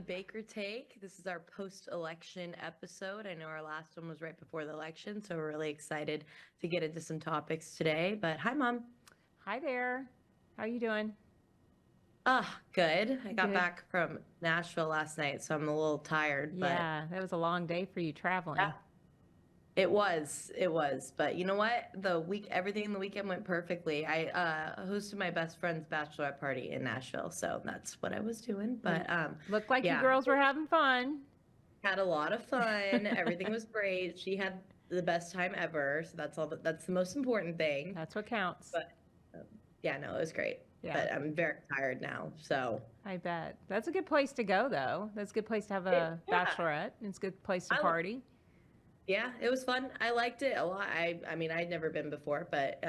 Baker Take. This is our post-election episode. I know our last one was right before the election, so we're really excited to get into some topics today. But hi, Mom. Hi there. How are you doing? Good. I got Good. back from Nashville last night, so I'm a little tired, but Yeah, that was a long day for you yeah, traveling. it was. But you know what? Everything in the weekend went perfectly. I hosted my best friend's bachelorette party in Nashville, so that's what I was doing. Well, But looked like you yeah, girls were having fun. had a lot of fun. Everything was great. She had the best time ever. So that's the most important thing. That's what counts. But um, yeah, no, it was great. Yeah, But I'm very tired now. So I bet. That's a good place to go, though. That's a good place to have a yeah, bachelorette. It's a good place to I party. yeah, it was fun. I liked it a lot. I mean, I'd never been before, but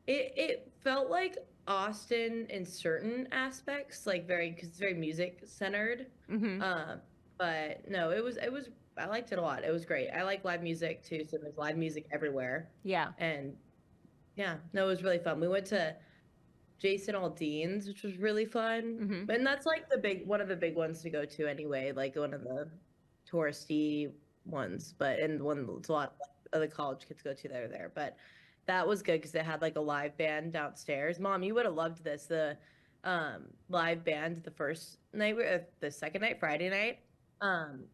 it felt like Austin in certain aspects, like very because it's very music centered. Mm-hmm. Um, but no, it was I liked it a lot. It was great. I like live music too, so there's live music everywhere. Yeah. And yeah, no, it was really fun. We went to Jason Aldean's, which was really fun. Mm-hmm. And that's like the big one of the big ones to go to anyway, like one of the touristy ones. But and one it's a lot of the college kids go to that are there. But that was good because they had like a live band downstairs. Mom, you would have loved this. The live band the first night, the second night, Friday night, um,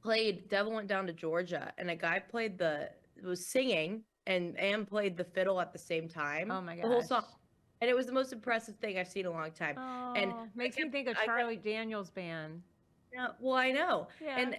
played Devil Went Down to Georgia, and a guy played the was singing and played the fiddle at the same time, Oh my the whole gosh. song. And it was the most impressive thing I've seen in a long time. And Oh, makes me think of I kept, Charlie Daniels Band. yeah, well, I know. Yeah,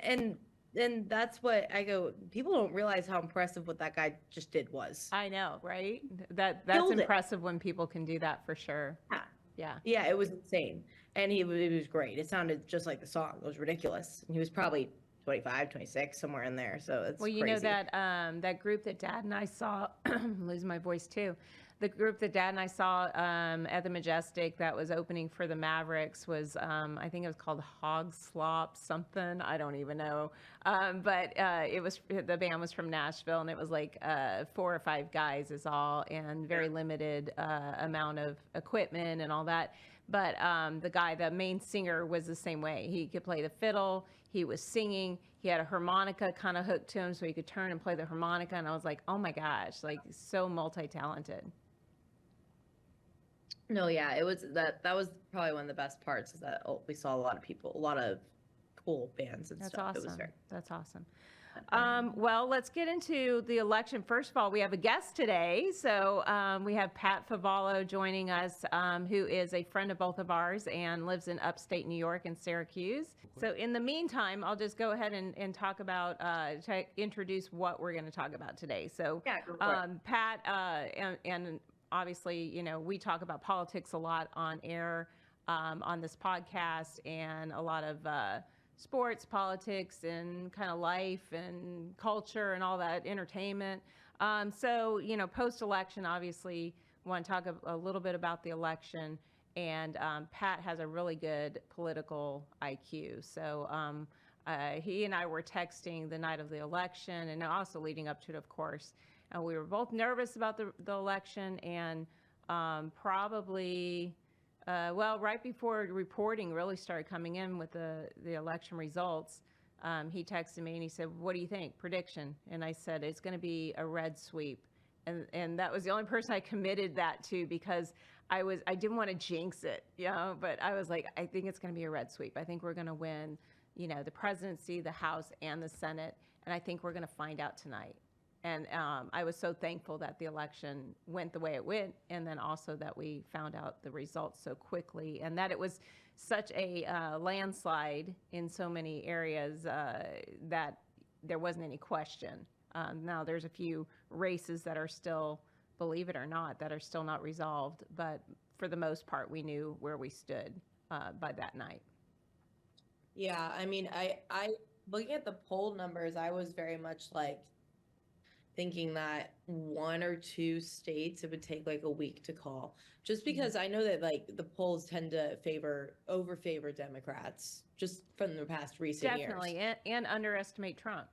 And that's what I go, people don't realize how impressive what that guy just did was. I know, right? That's Killed it. impressive when people can do that for sure. Yeah. Yeah. Yeah, it was insane. And it was great. It sounded just like the song. It was ridiculous. And he was probably 25, 26, somewhere in there. So it's Well, you know crazy. that group that Dad and I saw, I'm losing my voice too. The group that Dad and I saw at the Majestic that was opening for the Mavericks was, I think it was called Hog Slop something. I don't even know. But it was the band was from Nashville, and it was like 4 or 5 guys is all, and Yeah. very limited amount of equipment and all that. But the main singer, was the same way. He could play the fiddle. He was singing. He had a harmonica kind of hooked to him, so he could turn and play the harmonica. And I was like, oh my gosh, like so multi-talented. No, yeah, it was that was probably one of the best parts is that we saw a lot of people, a lot of cool bands and That's stuff. It was awesome. very That's awesome. fun. Well, let's get into the election. First of all, we have a guest today. So we have Pat Favallo joining us, who is a friend of both of ours and lives in upstate New York in Syracuse. So in the meantime, I'll just go ahead and talk about, to introduce what we're going to talk about today. So Yeah, go for it. Pat, and obviously, we talk about politics a lot on air, on this podcast, and a lot of sports, politics, and kind of life and culture and all that entertainment. So, post election, obviously, want to talk a little bit about the election. And Pat has a really good political IQ. So he and I were texting the night of the election and also leading up to it, of course. And we were both nervous about the election, and probably well, right before reporting really started coming in with the election results, he texted me and he said, "What do you think? Prediction?" And I said, "It's going to be a red sweep." And that was the only person I committed that to, because I didn't want to jinx it, but I was like, I think it's going to be a red sweep. I think we're going to win, the presidency, the House, and the Senate, and I think we're going to find out tonight. And I was so thankful that the election went the way it went, and then also that we found out the results so quickly, and that it was such a landslide in so many areas that there wasn't any question. Now, there's a few races that are still, believe it or not, that are still not resolved, but for the most part, we knew where we stood by that night. Yeah, I mean, I looking at the poll numbers, I was very much like thinking that one or two states it would take like a week to call, just because I know that like the polls tend to favor Democrats just from the past recent years. Definitely, and underestimate Trump.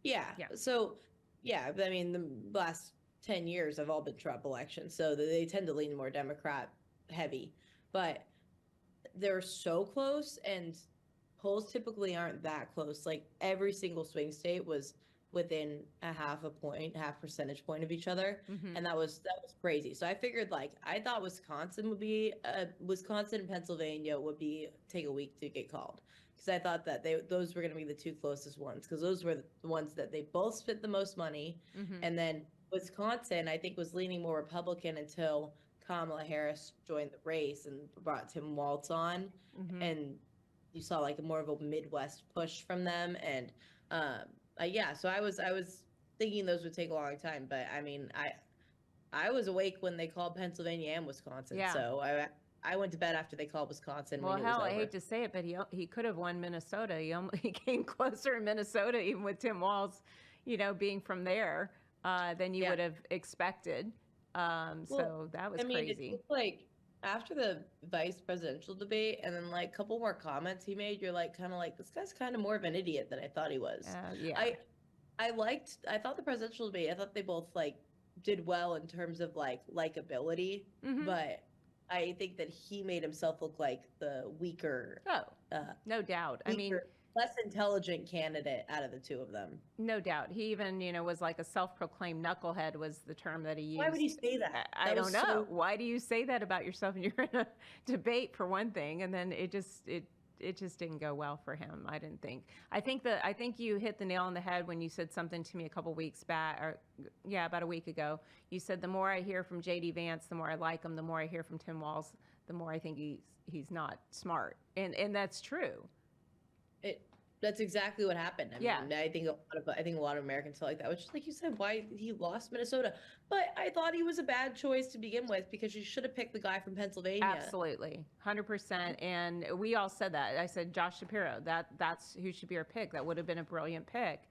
Yeah. Yeah. So, yeah, but I mean, the last 10 years have all been Trump elections, so they tend to lean more Democrat heavy. But they're so close, and polls typically aren't that close. Like every single swing state was within a half percentage point of each other, Mm-hmm. and that was crazy. So I figured, like, I thought Wisconsin and Pennsylvania would be take a week to get called, because I thought that those were going to be the two closest ones, because those were the ones that they both spent the most money, Mm-hmm. and then Wisconsin I think was leaning more Republican until Kamala Harris joined the race and brought Tim Walz on, Mm-hmm. and you saw like more of a Midwest push from them, and yeah. So I was thinking those would take a long time, but I mean, I was awake when they called Pennsylvania and Wisconsin, Yeah. so I went to bed after they called Wisconsin. We Well, knew it was hell, I over. hate to say it, but he could have won Minnesota. He came closer in Minnesota, even with Tim Walz, being from there, than you Yeah. would have expected. Well, So that was I mean, it crazy. looked like after the vice presidential debate, and then like a couple more comments he made, you're like kind of like, this guy's kind of more of an idiot than I thought he was. Yeah. I thought the presidential debate, I thought they both like did well in terms of like likability, Hmm. but I think that he made himself look like the weaker, Oh, uh, no doubt. I mean, weaker, less intelligent candidate out of the two of them. no doubt. He even, was like a self-proclaimed knucklehead was the term that he used. Why would he say that? I That don't was know. so. Why do you say that about yourself? And you're in a debate for one thing, and then it just didn't go well for him. I didn't think. I think you hit the nail on the head when you said something to me a couple weeks back, or yeah, about a week ago. You said the more I hear from JD Vance, the more I like him. The more I hear from Tim Walz, the more I think he's not smart, and that's true. That's exactly what happened. I Yeah. mean, I think a lot of Americans felt like that, which is like you said, why he lost Minnesota. But I thought he was a bad choice to begin with, because you should have picked the guy from Pennsylvania. Absolutely, 100%. And we all said that. I said Josh Shapiro. That's who should be our pick. That would have been a brilliant pick.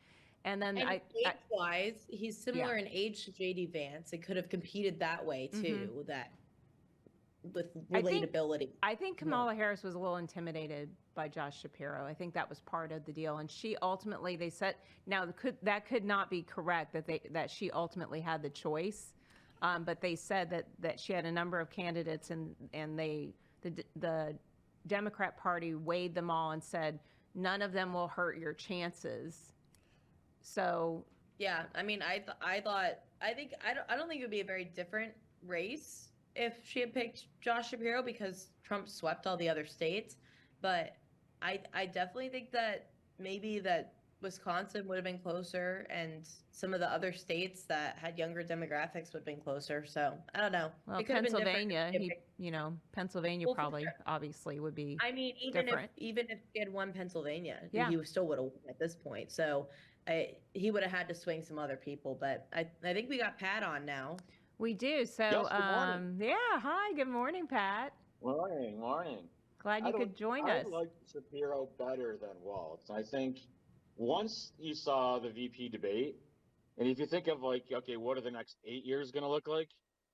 And then And age-wise, he's similar in age to JD Vance. It could have competed that way too, that with relatability. I think Kamala Harris was a little intimidated by Josh Shapiro. I think that was part of the deal. And she ultimately, they said, now that could not be correct, that she ultimately had the choice. But they said that she had a number of candidates, and the Democrat Party weighed them all and said none of them will hurt your chances. So yeah, I mean, I don't think it would be a very different race if she had picked Josh Shapiro, because Trump swept all the other states. But I definitely think that maybe that Wisconsin would have been closer, and some of the other states that had younger demographics would have been closer. So I don't know. well, It could have been different Pennsylvania, if she had picked- Pennsylvania Well, for probably sure. obviously would be I mean, different. even if he had won Pennsylvania, Yeah. he still would have won at this point. So he would have had to swing some other people. But I think we got Pat on now. We do. So, Yes, good morning. yeah. Hi. Good morning, Pat. Morning. Glad you could join I us. like Shapiro better than Waltz. I think once you saw the VP debate, and if you think of like, okay, what are the next 8 years going to look like?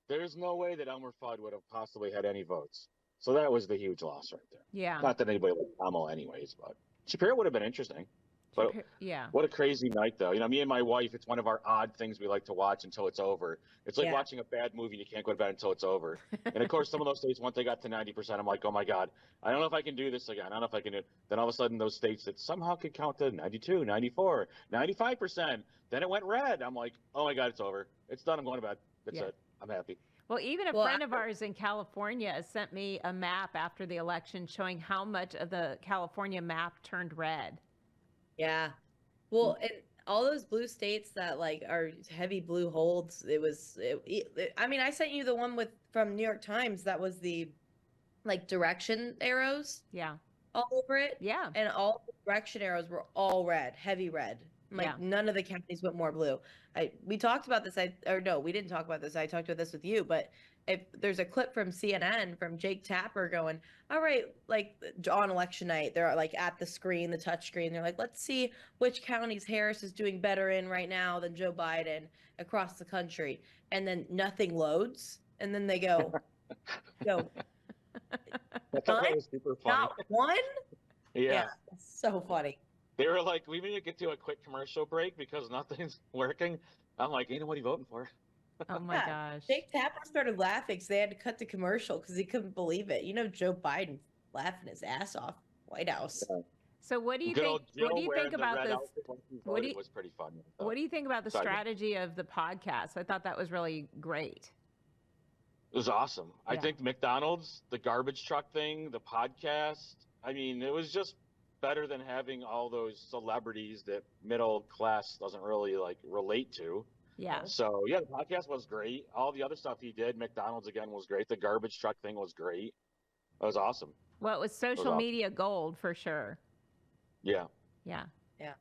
There's no way that Elmer Fudd would have possibly had any votes. So that was the huge loss right there. Yeah. Not that anybody liked Kamala anyways, but Shapiro would have been interesting. But Yeah. what a crazy night, though. Me and my wife, it's one of our odd things we like to watch until it's over. It's like Yeah. watching a bad movie. You can't go to bed until it's over. And of course, some of those states, once they got to 90%, I'm like, oh my God, I don't know if I can do this again. I don't know if I can do it. Then all of a sudden, those states that somehow could count to 92, 94, 95%, then it went red. I'm like, oh my God, it's over. It's done. I'm going to bed. That's Yeah. it. I'm happy. Well, even a Well, friend of ours in California sent me a map after the election showing how much of the California map turned red. Yeah. Well, and all those blue states that like are heavy blue holds, I mean, I sent you the one from New York Times that was the like direction arrows Yeah. all over it. Yeah. And all the direction arrows were all red, heavy red. Like Yeah. none of the counties went more blue. We talked about this. No, we didn't talk about this. I talked about this with you, but if there's a clip from CNN from Jake Tapper going, all right, like on election night, they're like at the screen, the touch screen. They're like, let's see which counties Harris is doing better in right now than Joe Biden across the country. And then nothing loads. And then they go, I thought that was super funny. not one? Yeah. It's so funny. They were like, we need to get to a quick commercial break because nothing's working. I'm like, ain't nobody voting for. Oh my Yeah. gosh. Jake Tapper started laughing because they had to cut the commercial because he couldn't believe it. Joe Biden laughing his ass off. White House. Yeah. So what do you Good think? old Jill What do you wearing think the about red this? outfit when she What do voted you was pretty fun. What do you think about the Sorry. strategy of the podcast? I thought that was really great. It was awesome. I Yeah. think McDonald's, the garbage truck thing, the podcast. I mean, it was just better than having all those celebrities that middle class doesn't really like relate to. Yeah. So yeah, the podcast was great. All the other stuff he did, McDonald's again was great. The garbage truck thing was great. It was awesome. Well, it was social awesome. media gold for sure. Yeah. Yeah. Yeah.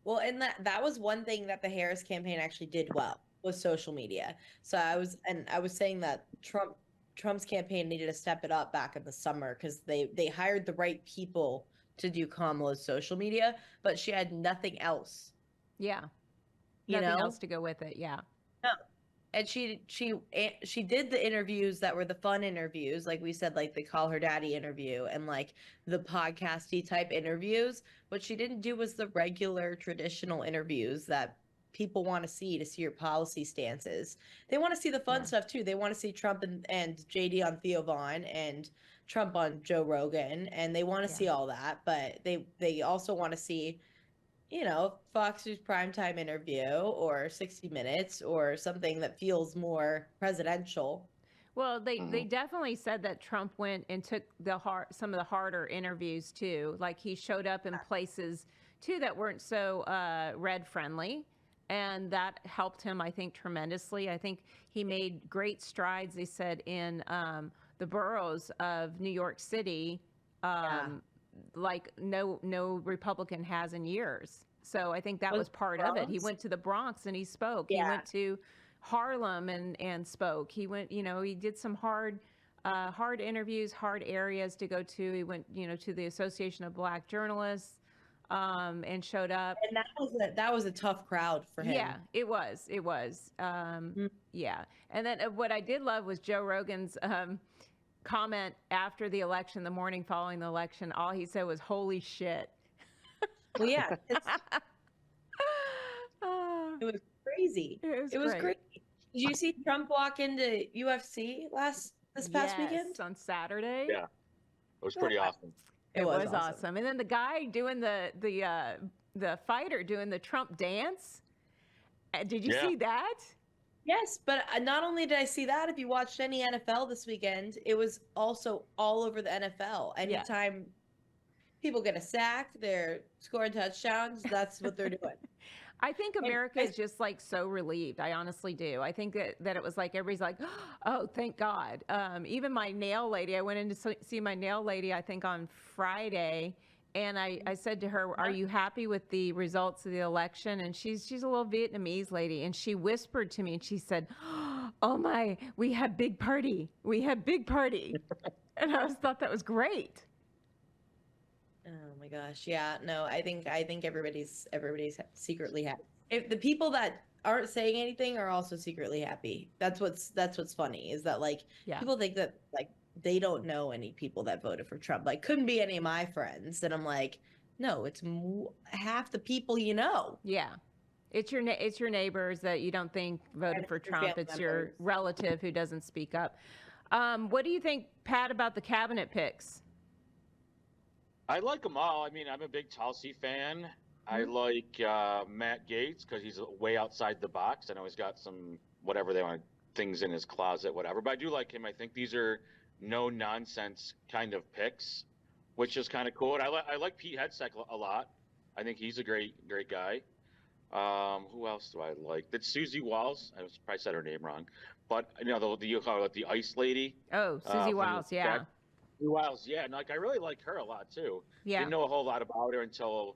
Well, and that was one thing that the Harris campaign actually did well, was social media. So I was saying that Trump's campaign needed to step it up back in the summer because they hired the right people to do Kamala's social media, but she had nothing else. Yeah. You Nothing know? else to go with it. Yeah. No. And she did the interviews that were the fun interviews, like we said, like the Call Her Daddy interview and like the podcasty type interviews. What she didn't do was the regular traditional interviews that people want to see your policy stances. They want to see the fun stuff too. They want to see Trump and JD on Theo Vaughn and Trump on Joe Rogan, and they want to see all that, but they also want to see, you know, Fox News primetime interview or 60 Minutes or something that feels more presidential. Well, they definitely said that Trump went and took some of the harder interviews too. Like he showed up in places too that weren't so red friendly, and that helped him, I think, tremendously. I think he made great strides. They said in the boroughs of New York City. Like no Republican has in years. So I think that was part of it. He went to the Bronx and he spoke. He went to Harlem and spoke. He went, you know, he did some hard interviews, hard areas to go to. He went, you know, to the Association of Black Journalists and showed up. And that was a tough crowd for him. Yeah, it was. Yeah. And then what I did love was Joe Rogan's comment after the election, the morning following the election. All he said was, "Holy shit." Well, yeah, it was crazy. It was great. Did you see Trump walk into UFC this past weekend? On Saturday. Yeah, it was pretty awesome. It was awesome. And then the guy doing the fighter doing the Trump dance. Did you see that? Yes, but not only did I see that, if you watched any NFL this weekend, it was also all over the NFL. Anytime people get a sack, they're scoring touchdowns, that's what they're doing. I think America is just like so relieved. I honestly do. I think that it was like everybody's like, oh, thank God. Even my nail lady, I went in to see my nail lady, I think on Friday. And I said to her, "Are you happy with the results of the election?" And she's a little Vietnamese lady, and she whispered to me, and she said, "Oh my, we had big party. We had big party." And I thought that was great. Oh my gosh, yeah. No, I think everybody's secretly happy. If the people that aren't saying anything are also secretly happy. That's what's funny is that like people think that like they don't know any people that voted for Trump. Like, couldn't be any of my friends. And I'm like, no, it's half the people you know. Yeah. It's your neighbors that you don't think voted for Trump. It's your relative who doesn't speak up. What do you think, Pat, about the cabinet picks? I like them all. I mean, I'm a big Tulsi fan. I like Matt Gaetz because he's way outside the box. I know he's got some whatever they want things in his closet, whatever. But I do like him. I think these are no nonsense kind of picks, which is kind of cool. And I like Pete Hegseth a lot. I think he's a great guy. Who else do I like? That's Susie Walls. I probably said her name wrong, but you know the ice lady. Oh, Susie Wiles, yeah. Wiles, yeah. And like I really like her a lot too. Yeah. Didn't know a whole lot about her until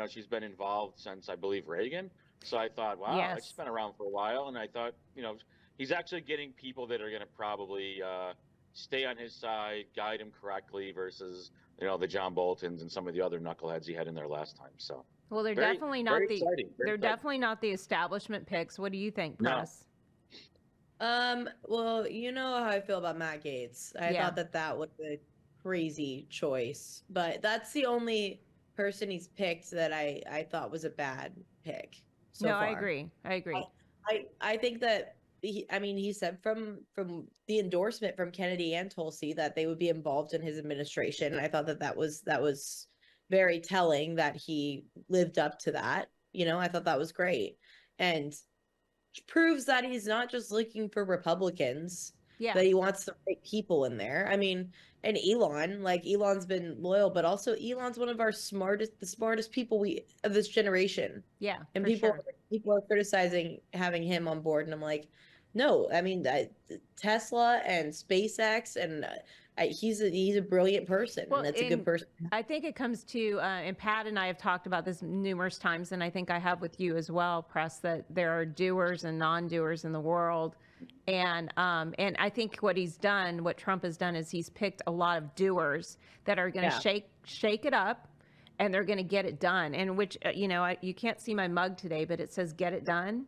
she's been involved since I believe Reagan. So I thought, wow, she's been around for a while, and I thought he's actually getting people that are going to probably stay on his side, guide him correctly versus the John Boltons and some of the other knuckleheads he had in there last time. So well, they're definitely not definitely not the establishment picks. What do you think, Press? Well, you know how I feel about Matt Gaetz. I thought that was a crazy choice, but that's the only person he's picked that I thought was a bad pick so far. I agree. I think that I mean, he said from the endorsement from Kennedy and Tulsi that they would be involved in his administration. And I thought that was very telling that he lived up to that. I thought that was great, and proves that he's not just looking for Republicans. Yeah. That he wants the right people in there. I mean, and Elon's been loyal, but also Elon's one of the smartest people of this generation. Yeah. And for people sure. are criticizing having him on board, and I'm like, no. I mean, Tesla and SpaceX, and he's a brilliant person, Well, and that's a good person. I think it comes to, and Pat and I have talked about this numerous times, and I think I have with you as well, Press, that there are doers and non-doers in the world. And I think what Trump has done is he's picked a lot of doers that are going to shake it up, and they're going to get it done. And which, you can't see my mug today, but it says "Get It Done."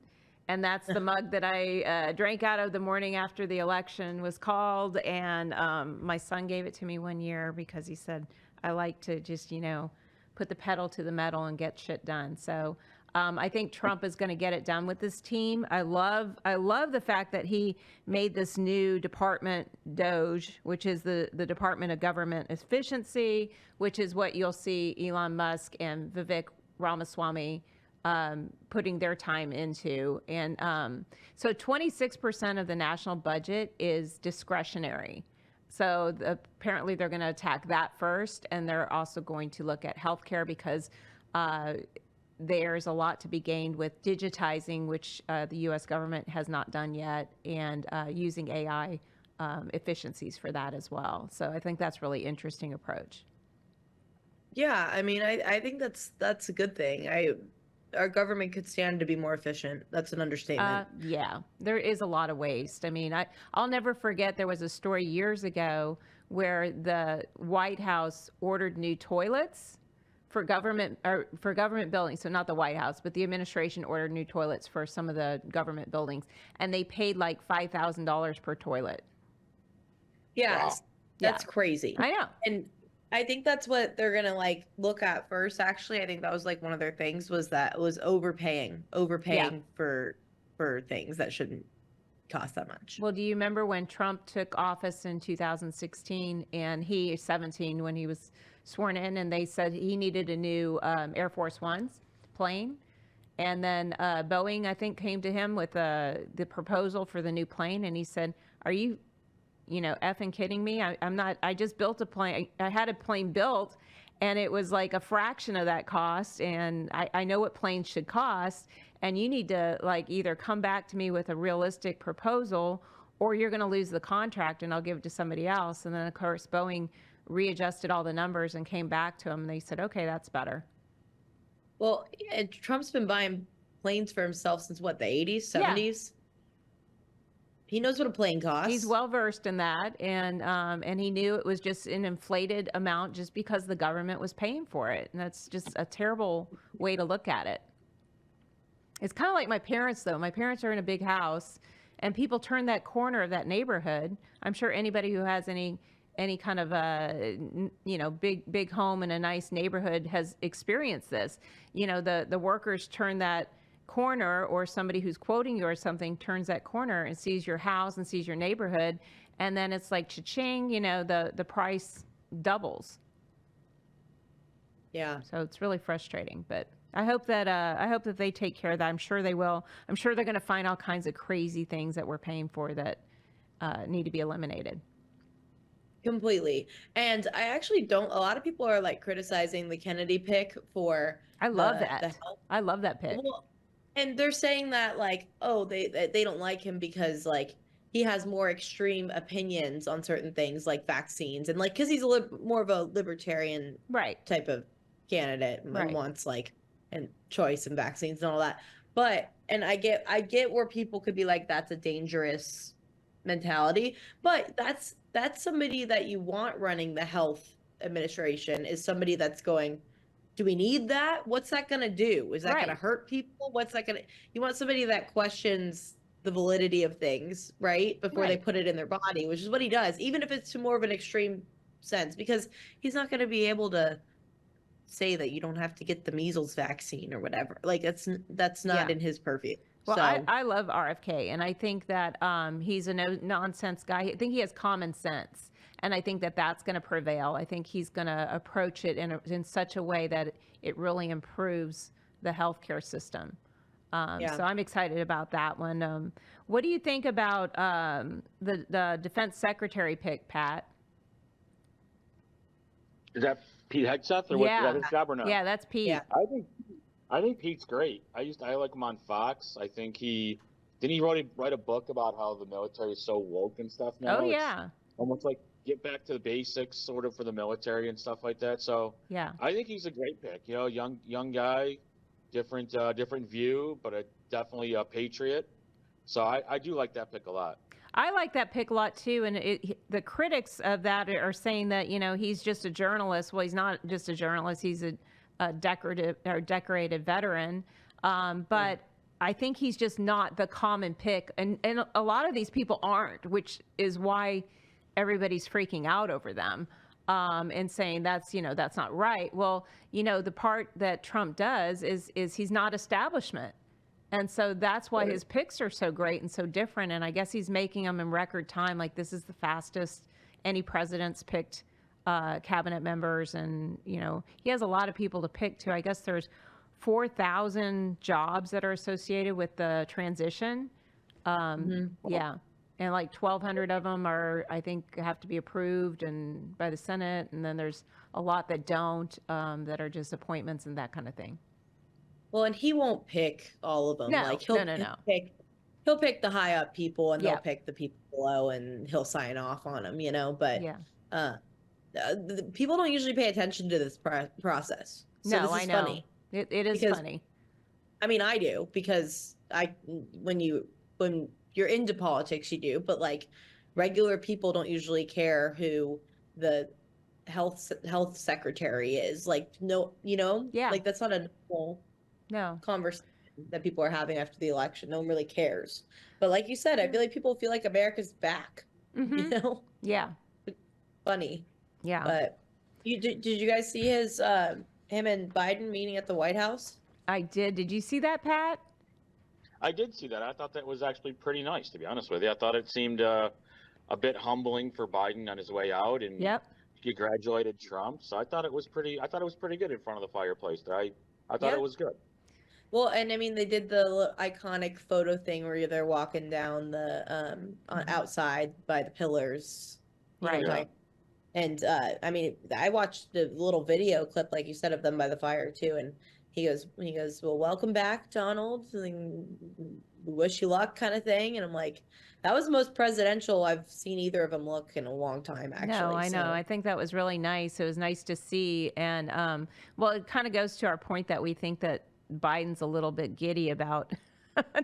And that's the mug that I drank out of the morning after the election was called. And my son gave it to me one year because he said, I like to just, put the pedal to the metal and get shit done. So I think Trump is going to get it done with this team. I love the fact that he made this new department, DOGE, which is the Department of Government Efficiency, which is what you'll see Elon Musk and Vivek Ramaswamy putting their time into. And so 26% of the national budget is discretionary. So apparently they're going to attack that first, and they're also going to look at healthcare because there's a lot to be gained with digitizing, which the U.S. government has not done yet, and using AI efficiencies for that as well. So I think that's really interesting approach. Yeah, I mean, I think that's a good thing. Our government could stand to be more efficient. That's an understatement. Yeah, there is a lot of waste. I mean, I'll never forget there was a story years ago where the White House ordered new toilets for government buildings. So not the White House, but the administration ordered new toilets for some of the government buildings, and they paid like $5,000 per toilet. Yes, wow. That's crazy. I know. And I think that's what they're going to look at first. Actually, I think that was one of their things was overpaying for things that shouldn't cost that much. Well, do you remember when Trump took office in 2016 and 17 when he was sworn in, and they said he needed a new Air Force One's plane, and then Boeing, I think, came to him with the proposal for the new plane, and he said, "Are you effing kidding me? I'm not. I just built a plane. I had a plane built, and it was like a fraction of that cost. And I know what planes should cost. And you need to either come back to me with a realistic proposal, or you're going to lose the contract, and I'll give it to somebody else." And then of course Boeing readjusted all the numbers and came back to him, and they said, "Okay, that's better." Well, and Trump's been buying planes for himself since what, the 80s, 70s? Yeah. He knows what a plane costs. He's well versed in that, and he knew it was just an inflated amount just because the government was paying for it, and that's just a terrible way to look at it. It's kind of like my parents, though. My parents are in a big house, and people turn that corner of that neighborhood. I'm sure anybody who has any kind of big home in a nice neighborhood has experienced this. The workers turn that corner, or somebody who's quoting you or something turns that corner and sees your house and sees your neighborhood, and then it's like cha-ching, the price doubles. Yeah. So it's really frustrating, but I hope that they take care of that. I'm sure they will. I'm sure they're going to find all kinds of crazy things that we're paying for that need to be eliminated. Completely. And I actually don't. A lot of people are criticizing the Kennedy pick for. I love that. I love that pick. Well, and they're saying that they don't like him because he has more extreme opinions on certain things like vaccines, and because he's more of a libertarian type of candidate and wants and choice and vaccines and all that. But and I get where people could be that's a dangerous mentality, but that's somebody that you want running the health administration, is somebody that's going, do we need that? What's that going to do? Is that going to hurt people? What's that going to... You want somebody that questions the validity of things, before they put it in their body, which is what he does, even if it's to more of an extreme sense, because he's not going to be able to say that you don't have to get the measles vaccine or whatever. That's not in his purview. Well, So I love RFK, and I think that he's a no-nonsense guy. I think he has common sense, and I think that that's going to prevail. I think he's going to approach it in such a way that it really improves the healthcare system. Yeah. So I'm excited about that one. What do you think about the defense secretary pick, Pat? Is that Pete Hegseth or what? Is Yeah. that his job or not? Yeah, that's Pete. Yeah. I think Pete's great. I like him on Fox. I think he write a book about how the military is so woke and stuff now. Oh, It's yeah. almost like get back to the basics sort of for the military and stuff like that. So Yeah. I think he's a great pick. You know, young guy, different view, but definitely a patriot. So I do like that pick a lot. I like that pick a lot too, and the critics of that are saying that he's just a journalist. Well, he's not just a journalist; he's a decorated veteran. But I think he's just not the common pick, and a lot of these people aren't, which is why everybody's freaking out over them and saying that's not right. Well, the part that Trump does is he's not establishment. And so that's why his picks are so great and so different. And I guess he's making them in record time. Like, this is the fastest any president's picked cabinet members. And, he has a lot of people to pick too. I guess there's 4,000 jobs that are associated with the transition. Yeah. And like 1,200 of them I think, have to be approved and by the Senate. And then there's a lot that don't, that are just appointments and that kind of thing. Well, and he won't pick all of them. No, like no. He'll pick the high up people, and Yeah. they'll pick the people below, and he'll sign off on them. But Yeah. the people don't usually pay attention to this process. So No, this is I know. funny. It is Because- funny. I mean, I do, because when you're into politics, you do, but like regular people don't usually care who the health secretary is. Like, no, Yeah. like that's not a normal No. conversation that people are having after the election. No one really cares. But like you said, I feel like people feel like America's back. Hmm. Yeah. Funny. Yeah. But did you guys see his him and Biden meeting at the White House? I did. Did you see that, Pat? I did see that. I thought that was actually pretty nice, to be honest with you. I thought it seemed a bit humbling for Biden on his way out, and Yep. he congratulated Trump. So I thought it was pretty good in front of the fireplace. I thought Yeah. it was good. Well, and I mean, they did the iconic photo thing where they're walking down the outside by the pillars, Right. Yeah. And I mean, I watched the little video clip, like you said, of them by the fire too. And he goes, "Well, welcome back, Donald. And we wish you luck," kind of thing. And I'm like, that was the most presidential I've seen either of them look in a long time, actually. No, I know. So- I think that was really nice. It was nice to see. And well, it kind of goes to our point that we think that Biden's a little bit giddy about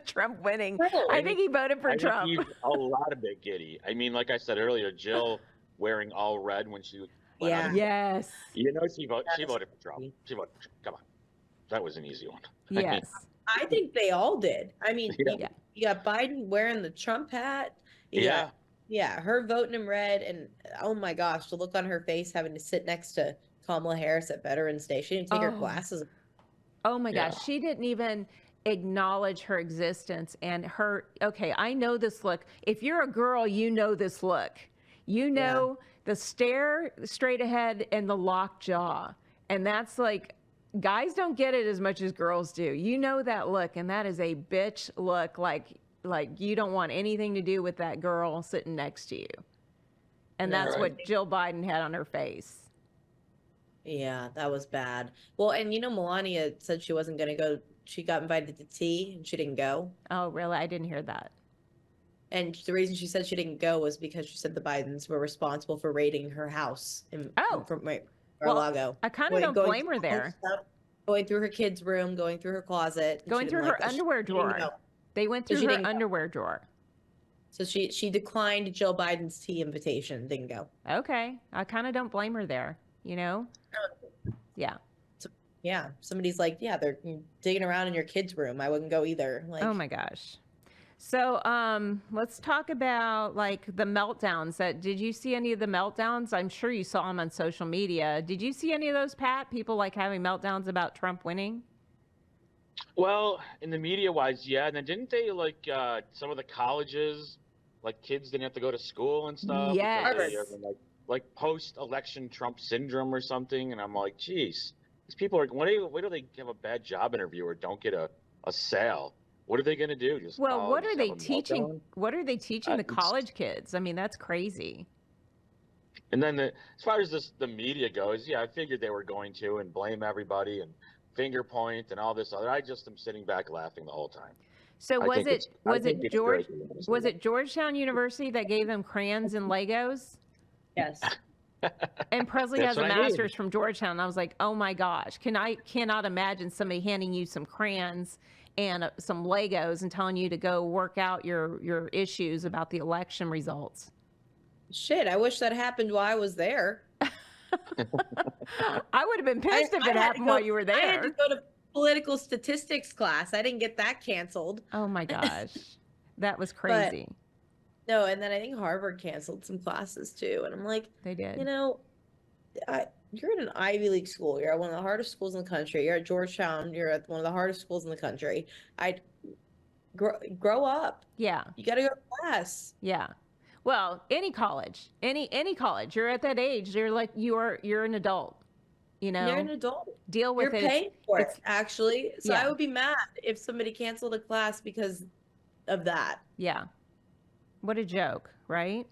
Trump winning. Really? I think he voted for I think Trump. he's a lot of bit giddy. I mean, like I said earlier, Jill wearing all red when she went Yeah. on. Yes. She voted That's for Trump. crazy. She voted for Trump. Come on. That was an easy one. I mean, Yes. I think they all did. I mean, Yeah. you got Biden wearing the Trump hat. You Yeah. got- yeah, her voting him red, and oh my gosh, the look on her face having to sit next to Kamala Harris at Veterans Day. She didn't take her Oh. glasses. Oh my Yeah. gosh, she didn't even acknowledge her existence and okay, I know this look. If you're a girl, you know this look. You know the stare straight ahead and the locked jaw. And that's like, guys don't get it as much as girls do. You know that look, and that is a bitch look, like you don't want anything to do with that girl sitting next to you. And No, that's right. what Jill Biden had on her face. Yeah, that was bad. Well, and Melania said she wasn't going to go. She got invited to tea and she didn't go. Oh, really? I didn't hear that. And the reason she said she didn't go was because she said the Bidens were responsible for raiding her house from Well, Mar-a-Lago. I kind of don't blame her through there. stuff, going through her kid's room, going through her closet, and Going she through didn't her like that. underwear She didn't drawer. go. They went So through she her didn't go. underwear drawer. So she declined Jill Biden's tea invitation, didn't go. Okay. I kind of don't blame her there, Yeah. Yeah, somebody's like, yeah, they're digging around in your kid's room. I wouldn't go either. Like, Oh my gosh. So let's talk about like the meltdowns. Did you see any of the meltdowns? I'm sure you saw them on social media. Did you see any of those, Pat? People like having meltdowns about Trump winning? Well, in the media wise, yeah. And then didn't they like some of the colleges, like kids didn't have to go to school and stuff because they are Harvard. Yes. like post-election Trump syndrome or something. And I'm like, geez, these people are why do they have a bad job interview or don't get a sale? What are they going to do? Just Well, what are just have they a teaching? meltdown? What are they teaching the It's, college kids? I mean, that's crazy. and then as far as the media goes, yeah, I figured they were going to and blame everybody and finger point and all this other. I just am sitting back laughing the whole time. So I think it's I think it's great. Was it Georgetown University that gave them crayons and Legos? Yes. And Presley That's has a what I mean. master's from Georgetown. And I was like, oh my gosh, cannot imagine somebody handing you some crayons and some Legos and telling you to go work out your issues about the election results. Shit, I wish that happened while I was there. I would have been pissed if it happened while you were I had to there. go to political statistics class. I didn't get that canceled. Oh my gosh, that was crazy. No, and then I think Harvard canceled some classes too. And I'm like, They did. you know, you're at an Ivy League school. You're at one of the hardest schools in the country. You're at Georgetown. You're at one of the hardest schools in the country. I'd grow up. Yeah. You got to go to class. Yeah. Well, any college, any college, you're at that age. You're like you're an adult. You know, You're an adult. deal with You're it. paying for it, it's- actually. So Yeah. I would be mad if somebody canceled a class because of that. Yeah. What a joke, right?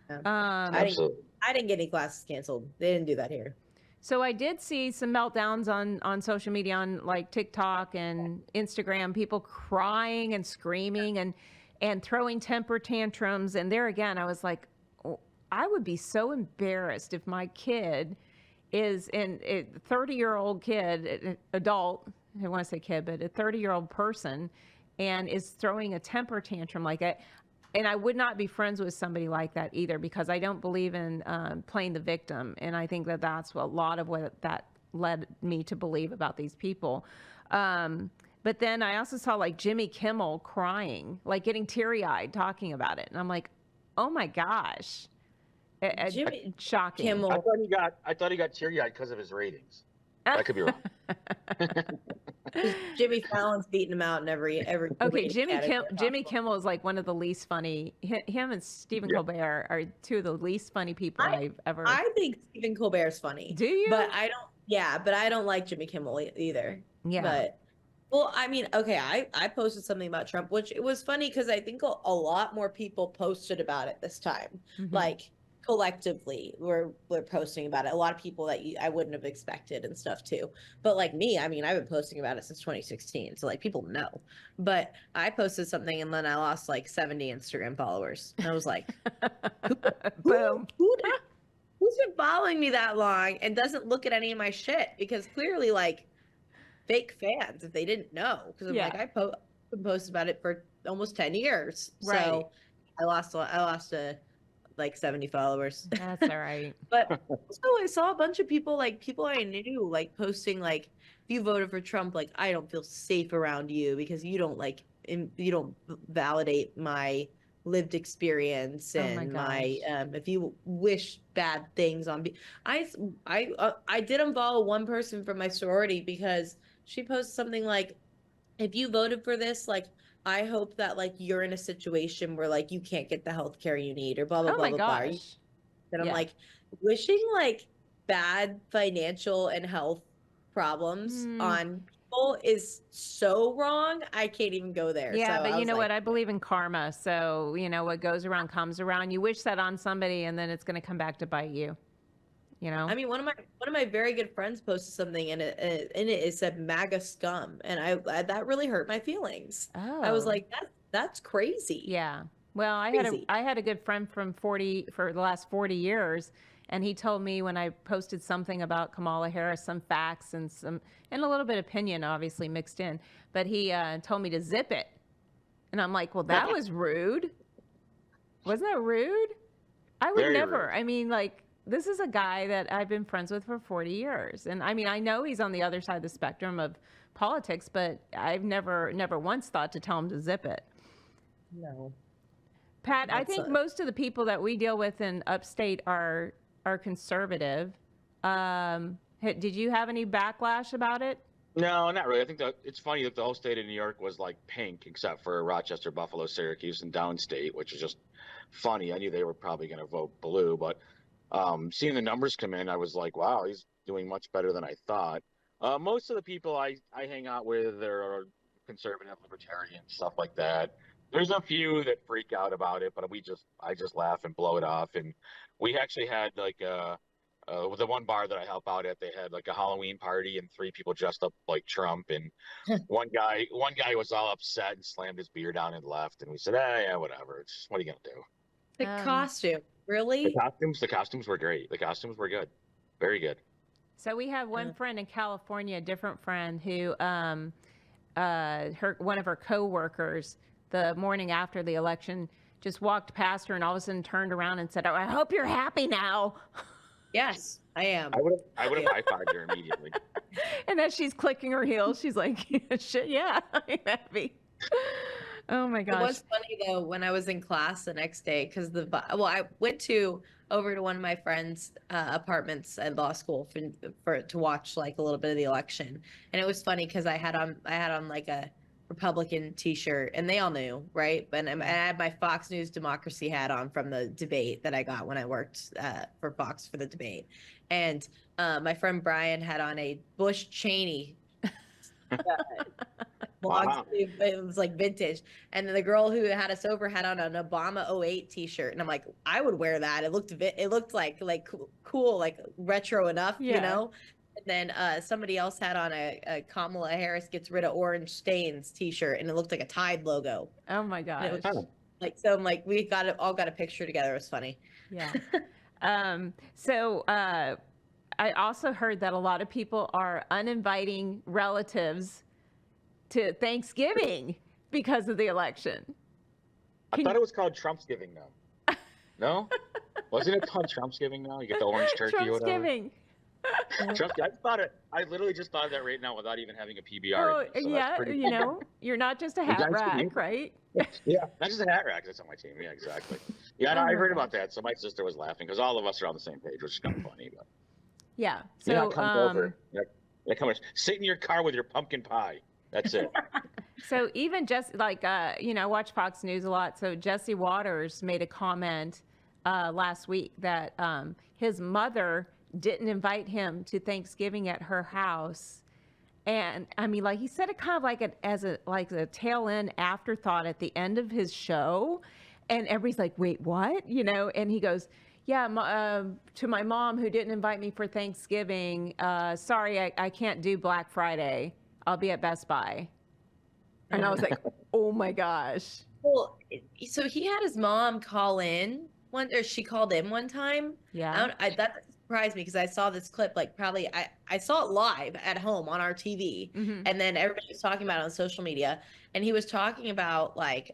Yeah. Absolutely. I didn't get any classes canceled. They didn't do that here. So I did see some meltdowns on social media, on like TikTok and Instagram, people crying and screaming and throwing temper tantrums. And there again, I was like, oh, I would be so embarrassed if my kid is a 30-year-old kid, adult, I want to say kid, but a 30-year-old person, and is throwing a temper tantrum like that. And I would not be friends with somebody like that either, because I don't believe in playing the victim. And I think that that's a lot of what that led me to believe about these people. But then I also saw like Jimmy Kimmel crying, like getting teary-eyed talking about it. And I'm like, oh my gosh. Jimmy Shocking. Kimmel. I thought he got teary-eyed because of his ratings. I could be wrong. Jimmy Fallon's beating him out in every Okay, rating Jimmy category Kimmel is like one of the least funny. Him and Stephen Colbert are two of the least funny people I've ever. I think Stephen Colbert's funny. Do you? But I don't. Yeah, but I don't like Jimmy Kimmel either. Yeah. But well, I mean, okay, I posted something about Trump, which it was funny because I think a lot more people posted about it this time. Mhm. Like collectively, we're posting about it. A lot of people that I wouldn't have expected and stuff too. But like me, I mean, I've been posting about it since 2016, so like people know. But I posted something and then I lost like 70 Instagram followers. And I was like, Boom. who's been following me that long and doesn't look at any of my shit? Because clearly, like, fake fans if they didn't know. Because I'm like, I've been posting about it for almost 10 years. Right. So I lost like 70 followers. That's all right. But so I saw a bunch of people, like people I knew, like posting like, if you voted for Trump, like I don't feel safe around you because you don't you don't validate my lived experience and my if you wish bad things on me. I did unfollow one person from my sorority because she posted something like, if you voted for this, like I hope that like you're in a situation where like you can't get the health care you need or blah blah Oh blah my blah. gosh. And I'm like, wishing like bad financial and health problems on people is so wrong. I can't even go there. Yeah, so but you know like, what? I believe in karma. So, you know, what goes around comes around. You wish that on somebody and then it's going to come back to bite you. You know? I mean, one of my very good friends posted something and it said MAGA scum, and I that really hurt my feelings. Oh. I was like, that's crazy. Yeah. Well, I had a good friend for the last 40 years, and he told me when I posted something about Kamala Harris, some facts and a little bit of opinion obviously mixed in, but he told me to zip it. And I'm like, well, that was rude. Wasn't that rude? I would Very never. rude. I mean, like, this is a guy that I've been friends with for 40 years. And I mean, I know he's on the other side of the spectrum of politics, but I've never once thought to tell him to zip it. No. Pat, I think most of the people that we deal with in upstate are conservative. Did you have any backlash about it? No, not really. I think that it's funny that the whole state of New York was like pink, except for Rochester, Buffalo, Syracuse, and downstate, which is just funny. I knew they were probably going to vote blue, but seeing the numbers come in, I was like, wow, he's doing much better than I thought. Most of the people I hang out with are conservative, libertarian, stuff like that. There's a few that freak out about it, but I just laugh and blow it off. And we actually had like with the one bar that I help out at, they had like a Halloween party and three people dressed up like Trump. And one guy was all upset and slammed his beer down and left. And we said, yeah, whatever. It's just, what are you gonna do? The costume, really? The costumes were great. The costumes were good, very good. So we have one friend in California, a different friend who, one of her coworkers, the morning after the election, just walked past her and all of a sudden turned around and said, "Oh, I hope you're happy now." Yes, I am. I would have high-fived her immediately. And as she's clicking her heels, she's like, "Shit, yeah, I'm happy." Oh my gosh. It was funny though when I was in class the next day because I went over to one of my friends' apartments at law school to watch like a little bit of the election, and it was funny because I had on like a Republican T-shirt, and they all knew, right? And I had my Fox News Democracy hat on from the debate that I got when I worked for Fox for the debate, and my friend Brian had on a Bush Cheney. Wow. It was like vintage, and then the girl who had us over had on an Obama '08 T-shirt, and I'm like, I would wear that. It looked like cool, like retro enough, you know. And then somebody else had on a Kamala Harris gets rid of orange stains T-shirt, and it looked like a Tide logo. Oh my gosh! And it was like, so I'm like, we all got a picture together. It was funny. Yeah. So I also heard that a lot of people are uninviting relatives to Thanksgiving because of the election. I thought it was called Trumpsgiving now. No? Wasn't it called Trumpsgiving now? You get the orange turkey or whatever. Trumpsgiving. I literally just thought of that right now without even having a PBR. Oh, So yeah, pretty you know, you're not just a hat rack, right? Yeah, not just a hat rack. That's on my team. Yeah, exactly. Yeah, no, I heard about that. So my sister was laughing because all of us are on the same page, which is kind of funny. But yeah. yeah, So come over. Yeah, come on. Sit in your car with your pumpkin pie. That's it. So even just like, you know, I watch Fox News a lot. So Jesse Waters made a comment last week that his mother didn't invite him to Thanksgiving at her house. And I mean, like he said it kind of like as a tail end afterthought at the end of his show. And everybody's like, wait, what? You know, and he goes, yeah, to my mom who didn't invite me for Thanksgiving, sorry, I can't do Black Friday. I'll be at Best Buy. And I was like, oh my gosh. Well, so he had his mom call in or she called in one time. Yeah. That surprised me because I saw this clip, like probably I saw it live at home on our TV, and then everybody was talking about it on social media, and he was talking about like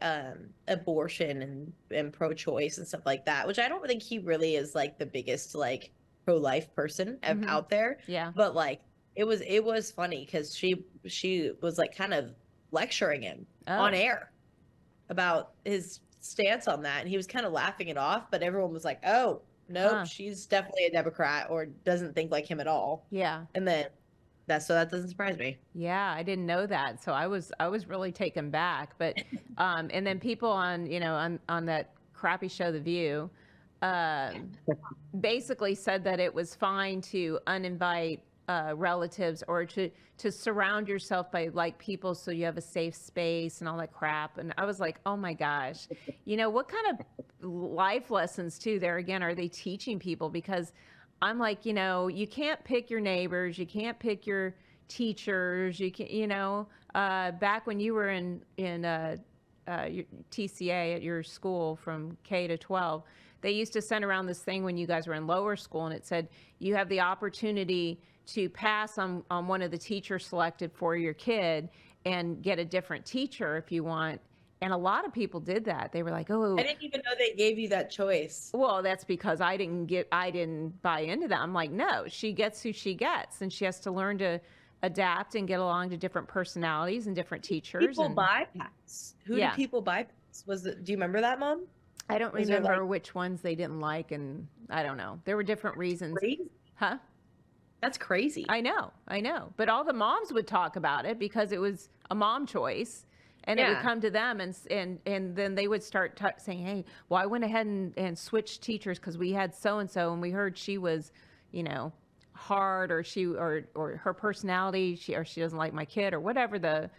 abortion and pro-choice and stuff like that, which I don't think he really is like the biggest like pro-life person out there. Yeah. But like it was funny because she was like kind of lecturing him on air about his stance on that, and he was kind of laughing it off, but everyone was like, oh nope, she's definitely a Democrat or doesn't think like him at all. Yeah. And then that doesn't surprise me. Yeah, I didn't know that. So I was really taken back. But and then people on, you know, on that crappy show The View basically said that it was fine to uninvite relatives or to surround yourself by like people so you have a safe space and all that crap. And I was like, oh my gosh, you know, what kind of life lessons too there again are they teaching people? Because I'm like, you know, you can't pick your neighbors, you can't pick your teachers, you can, you know, back when you were in your TCA at your school from K to 12, they used to send around this thing when you guys were in lower school, and it said you have the opportunity to pass on one of the teachers selected for your kid and get a different teacher if you want. And a lot of people did that. They were like, oh, I didn't even know they gave you that choice. Well, that's because I didn't buy into that. I'm like, no, she gets who she gets, and she has to learn to adapt and get along to different personalities and different teachers. People bypass. Who did people bypass? Do you remember that, Mom? I don't remember which ones they didn't like, and I don't know. There were different reasons. Crazy. Huh? That's crazy. I know. But all the moms would talk about it because it was a mom choice. And it would Yeah. come to them, and then they would start saying, hey, well, I went ahead and switched teachers because we had so-and-so, and we heard she was, hard, or or her personality, she doesn't like my kid, or whatever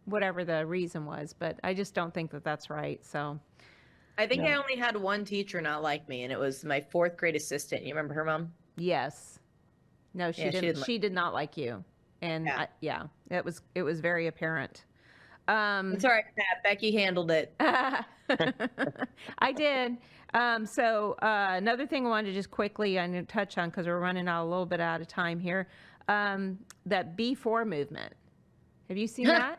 whatever the reason was. But I just don't think that that's right. So I think I No. only had one teacher not like me, and it was my 4th grade assistant. You remember her, Mom? yes, no, she Yeah, she didn't. didn't like- She did not like you, and Yeah. it was very apparent. It's all right, Pat. Becky handled it. I did. So another thing I wanted to just quickly I'm going to touch on because we're running out a little bit out of time here. That B4 movement. Have you seen that?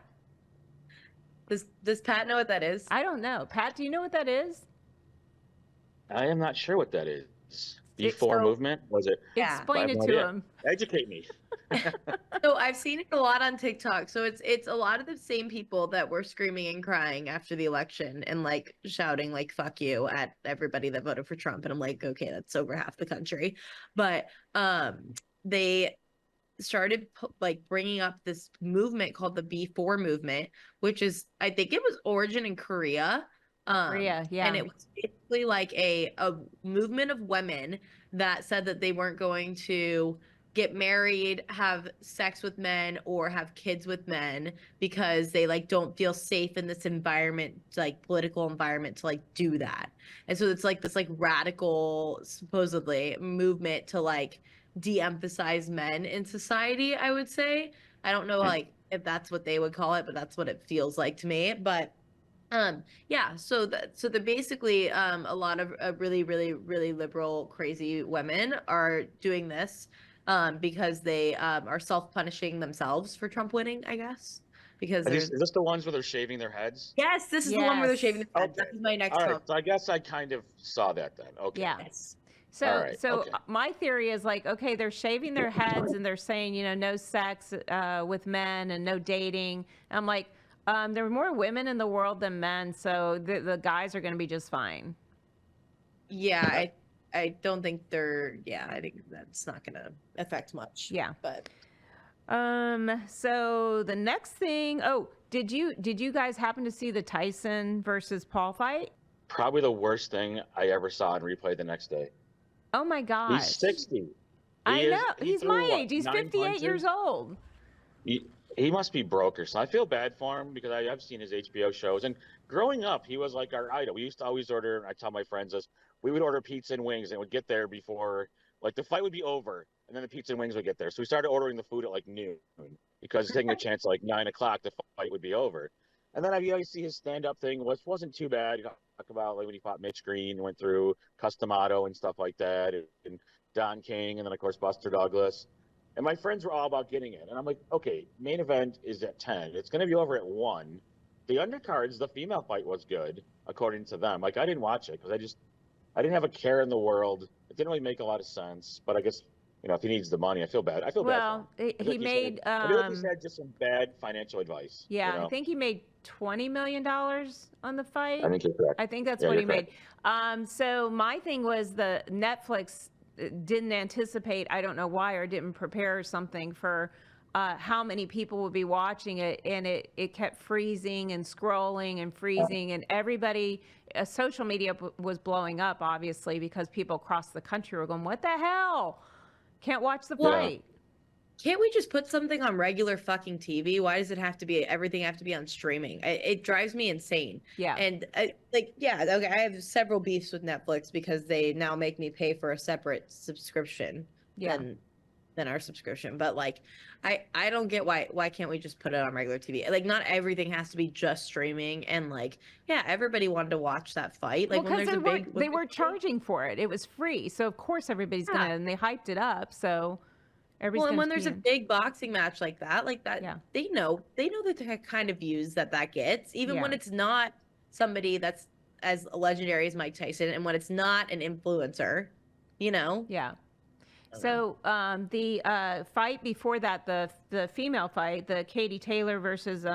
Does Pat know what that is? I don't know. Pat, do you know what that is? I am not sure what that is. It's B4 so- movement? Was it? Yeah. Explain I have it no to idea. him. Educate me. So I've seen it a lot on TikTok. So it's a lot of the same people that were screaming and crying after the election and like shouting like "fuck you" at everybody that voted for Trump. And I'm like, okay, that's over half the country. But they started like bringing up this movement called the B4 movement, which is, I think it was origin in Korea. Korea, yeah. And it was basically like a movement of women that said that they weren't going to get married, have sex with men, or have kids with men because they like don't feel safe in this environment, like political environment, to like do that. And so it's like this like radical, supposedly, movement to like de-emphasize men in society, I would say. I don't know like if that's what they would call it, but that's what it feels like to me. But yeah, so they're basically a lot of really really liberal crazy women are doing this because they are self-punishing themselves for Trump winning, I guess, because Is there's this the ones where they're shaving their heads? yes, this is the one where they're Yes. shaving their heads. Okay. That is my next All right. comment. So I guess I kind of saw that then. Okay. Yeah. Yes. So, All right, okay. My theory is like, okay, they're shaving their heads and they're saying, no sex with men and no dating. And I'm like, there are more women in the world than men, so the guys are going to be just fine. Yeah, I don't think they're. Yeah, I think that's not going to affect much. Yeah. But So the next thing, did you guys happen to see the Tyson versus Paul fight? Probably the worst thing I ever saw in replay the next day. Oh my gosh. He's 60. I know. He He's threw, my what, age. He's 9 58 years punches? old. He must be broke or something. I feel bad for him because I've seen his HBO shows. And growing up, he was like our idol. We used to always order, I tell my friends this, we would order pizza and wings and it would get there before, like the fight would be over and then the pizza and wings would get there. So we started ordering the food at like noon because taking a chance at like 9 o'clock, the fight would be over. And then I always see his stand-up thing, which wasn't too bad. He talked about like when he fought Mitch Green, went through Customato and stuff like that, and Don King, and then of course Buster Douglas. And my friends were all about getting it. And I'm like, okay, main event is at 10. It's going to be over at 1. The undercards, the female fight was good, according to them. Like, I didn't watch it because I didn't have a care in the world. It didn't really make a lot of sense. But I guess, if he needs the money, I feel bad. I feel bad for him. He made. I feel like he's had just some bad financial advice. Yeah, I think he made $20 million on the fight. I think you're correct. I think that's Yeah, what he you're made. So my thing was the Netflix didn't anticipate, I don't know why, or didn't prepare something for how many people would be watching it, and it kept freezing and scrolling and freezing, and everybody, social media was blowing up, obviously, because people across the country were going, what the hell? Can't watch the fight. can't we just put something on regular fucking TV? Why does it have to be, everything have to be on streaming? It drives me insane. Yeah. And okay, I have several beefs with Netflix because they now make me pay for a separate subscription than our subscription. But like, I don't get why can't we just put it on regular TV? Like, not everything has to be just streaming. And like, yeah, everybody wanted to watch that fight. Like, because they were charging for it. It was free, so of course everybody's gonna, and they hyped it up, so. Well, and when there's a big boxing match like that, yeah. they know the kind of views that gets, even when it's not somebody that's as legendary as Mike Tyson, and when it's not an influencer, Yeah. So the fight before that, the female fight, the Katie Taylor versus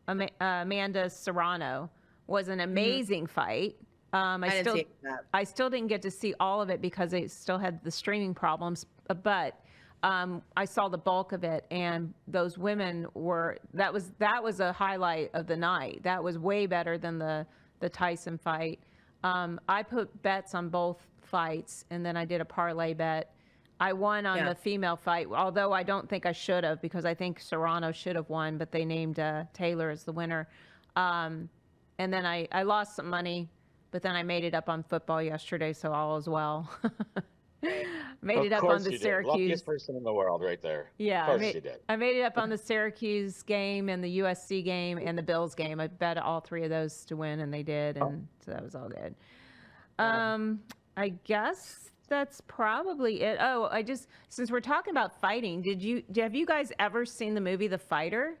Amanda Serrano, was an amazing fight. I didn't see that. I still didn't get to see all of it because it still had the streaming problems, but I saw the bulk of it, and those women that was a highlight of the night. That was way better than the Tyson fight. I put bets on both fights, and then I did a parlay bet. I won on the female fight, although I don't think I should have, because I think Serrano should have won, but they named Taylor as the winner. And then I lost some money, but then I made it up on football yesterday, so all is well. Made it up on the Syracuse. Luckiest person in the world right there. Yeah, of course you did. I made it up on the Syracuse game and the USC game and the Bills game. I bet all three of those to win, and they did, and so that was all good. I guess that's probably it. Oh, since we're talking about fighting, have you guys ever seen the movie The Fighter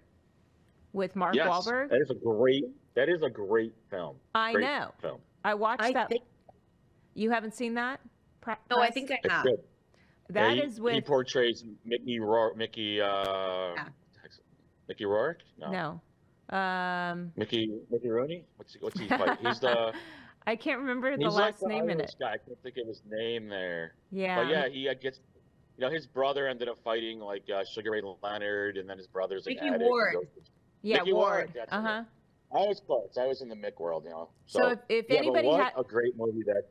with Mark Wahlberg? That is a great film. I know. Film. I watched that. You haven't seen that? No, I think I have. Good. That is with. He portrays Mickey Rourke. Mickey Rourke? No. Mickey Rooney? What's he fight? He's the. I can't remember the last name in it. Guy. I can't think of his name there. Yeah. But yeah, he gets. His brother ended up fighting like Sugar Ray Leonard, and then his brother's an addict. Ward. Mickey Ward. Uh-huh. I was close. I was in the Mick world, So if anybody had a great movie that.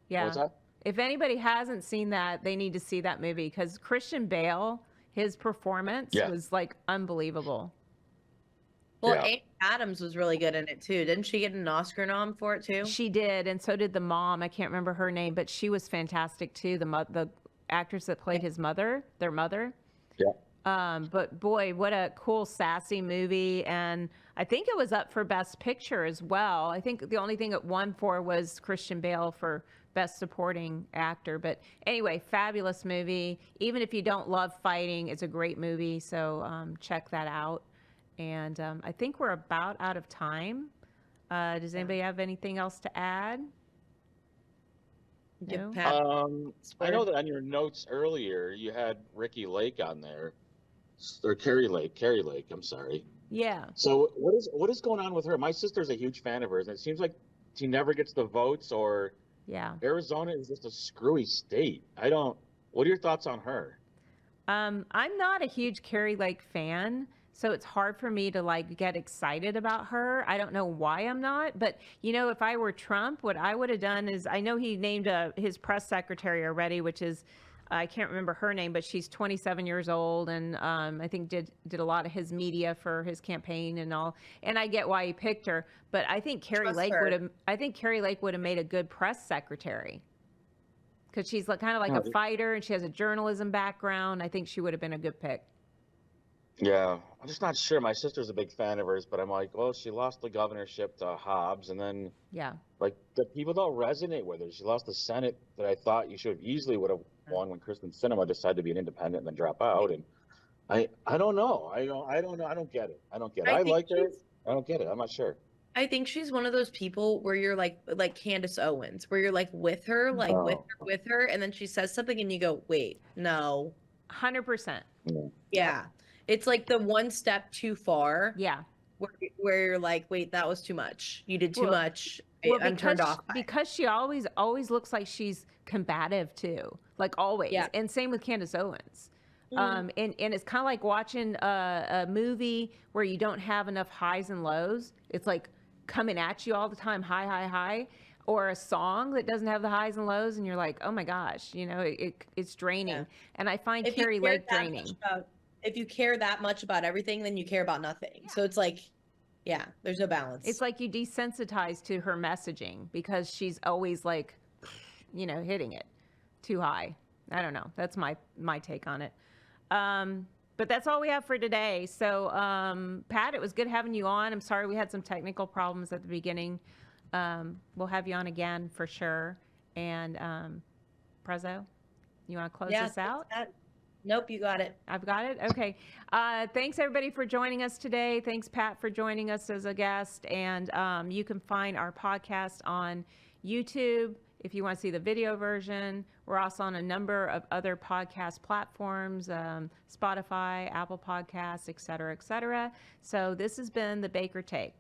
Yeah. What's that? If anybody hasn't seen that, they need to see that movie, because Christian Bale, his performance was like unbelievable. Well, Amy Adams was really good in it too. Didn't she get an Oscar nom for it too? She did, and so did the mom. I can't remember her name, but she was fantastic too. The actress that played their mother. Yeah. But boy, what a cool, sassy movie. And I think it was up for Best Picture as well. I think the only thing it won for was Christian Bale for Best Supporting Actor. But anyway, fabulous movie. Even if you don't love fighting, it's a great movie. So check that out. And I think we're about out of time. Does anybody have anything else to add? No? I know that on your notes earlier, you had Ricky Lake on there. Or Carrie Lake, I'm sorry. Yeah. So what is going on with her? My sister's a huge fan of hers, and it seems like she never gets the votes, or Arizona is just a screwy state. What are your thoughts on her? I'm not a huge Carrie Lake fan, so it's hard for me to get excited about her. I don't know why I'm not, but if I were Trump, what I would have done is, I know he named his press secretary already, which is, I can't remember her name, but she's 27 years old, and I think did a lot of his media for his campaign and all. And I get why he picked her, but I think Carrie Lake would have made a good press secretary, because she's kind of like a fighter, and she has a journalism background. I think she would have been a good pick. Yeah, I'm just not sure. My sister's a big fan of hers, but I'm like, well, she lost the governorship to Hobbs, and then the people don't resonate with her. She lost the Senate that I thought you should have easily would have won when Kristen Sinema decided to be an independent and then drop out. And I don't know. I don't know. I don't get it. I like her. I don't get it. I'm not sure. I think she's one of those people where you're like Candace Owens, where you're with her, with her, and then she says something and you go, wait, no. 100%. Yeah. It's like the one step too far. Yeah. Where you're like, wait, that was too much. You did too much. I'm turned off. Because she always looks like she's combative too. Like always. Yeah. And same with Candace Owens. And it's kind of like watching a movie where you don't have enough highs and lows. It's like coming at you all the time, high, high, high. Or a song that doesn't have the highs and lows, and you're like, oh my gosh, it's draining. Yeah. And I find Carrie Lake draining. If you care that much about everything, then you care about nothing. Yeah. So it's like, there's no balance. It's like you desensitize to her messaging because she's always hitting it too high. I don't know. That's my take on it. But that's all we have for today. So, Pat, it was good having you on. I'm sorry we had some technical problems at the beginning. We'll have you on again for sure. And Prezzo, you want to close this out? Nope, you got it. I've got it? Okay. Thanks, everybody, for joining us today. Thanks, Pat, for joining us as a guest. And you can find our podcast on YouTube if you want to see the video version. We're also on a number of other podcast platforms, Spotify, Apple Podcasts, et cetera, et cetera. So this has been the Baker Take.